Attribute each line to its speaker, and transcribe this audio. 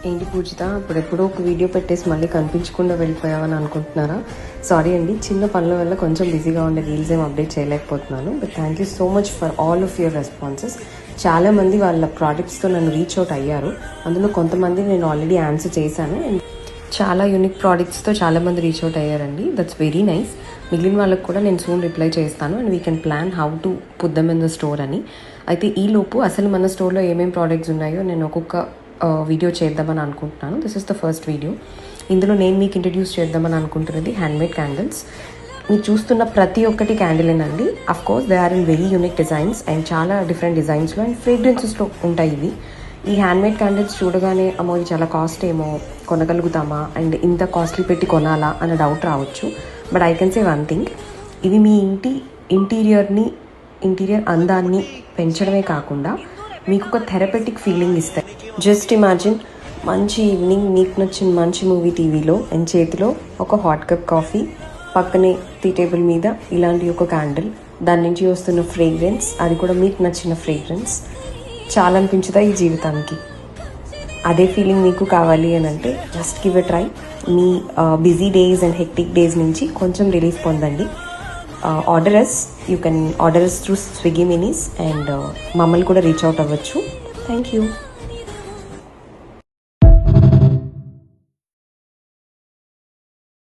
Speaker 1: ఏంటి పూజిత, అప్పుడెప్పుడో ఒక వీడియో పెట్టేసి మళ్ళీ కనిపించకుండా వెళ్ళిపోయావని అనుకుంటున్నారా? సారీ అండి, చిన్న పనుల వల్ల కొంచెం బిజీగా ఉండే రీల్స్ ఏం అప్డేట్ చేయలేకపోతున్నాను. But thank you so much for all of your responses. చాలామంది వాళ్ళ ప్రాడక్ట్స్తో నన్ను రీచ్ అవుట్ అయ్యారు. అందులో కొంతమంది నేను ఆల్రెడీ ఆన్సర్ చేశాను. అండ్ చాలా యూనిక్ ప్రోడక్ట్స్తో చాలామంది రీచ్ అవుట్ అయ్యారండి. That's very nice. మిగిలిన వాళ్ళకి కూడా నేను సూన్ రిప్లై చేస్తాను. And we can plan how to put them in the store అని. అయితే ఈలోపు అసలు మన స్టోర్లో ఏమేమి ప్రోడక్ట్స్ ఉన్నాయో నేను ఒక్కొక్క వీడియో చేద్దామని అనుకుంటున్నాను. This is the first video. ఇందులో నేను మీకు ఇంట్రడ్యూస్ చేద్దామని అనుకుంటున్నది హ్యాండ్మేడ్ క్యాండిల్స్. మీరు చూస్తున్న ప్రతి ఒక్కటి క్యాండిలేనండి. Of course they are in very unique designs and చాలా డిఫరెంట్ డిజైన్స్లో అండ్ ఫ్రేగ్రెన్సెస్లో ఉంటాయి ఇవి. ఈ హ్యాండ్మేడ్ క్యాండిల్స్ చూడగానే అమ్మో ఇది చాలా కాస్ట్ ఏమో, కొనగలుగుతామా అండ్ ఇంత కాస్ట్లీ పెట్టి కొనాలా అన్న డౌట్ రావచ్చు. But I can say one thing, ఇవి మీ ఇంటీరియర్ అందాన్ని పెంచడమే కాకుండా మీకు ఒక థెరపెటిక్ ఫీలింగ్ ఇస్తాయి. జస్ట్ ఇమాజిన్, మంచి ఈవినింగ్, మీకు నచ్చిన మంచి మూవీ టీవీలో అండ్ చేతిలో ఒక హాట్ కప్ కాఫీ, పక్కనే టీ టేబుల్ మీద ఇలాంటి ఒక క్యాండిల్, దాని నుంచి వస్తున్న ఫ్రేగ్రెన్స్, అది కూడా మీకు నచ్చిన ఫ్రేగ్రెన్స్ చాలా అనిపించుదా ఈ జీవితానికి. అదే ఫీలింగ్ మీకు కావాలి అని అంటే జస్ట్ గివ్ ఎ ట్రై. మీ busy days and hectic days నుంచి కొంచెం రిలీఫ్ పొందండి. You can order us through Swiggy Minis and మమ్మల్ని కూడా రీచ్ అవుట్ అవ్వచ్చు. Thank you.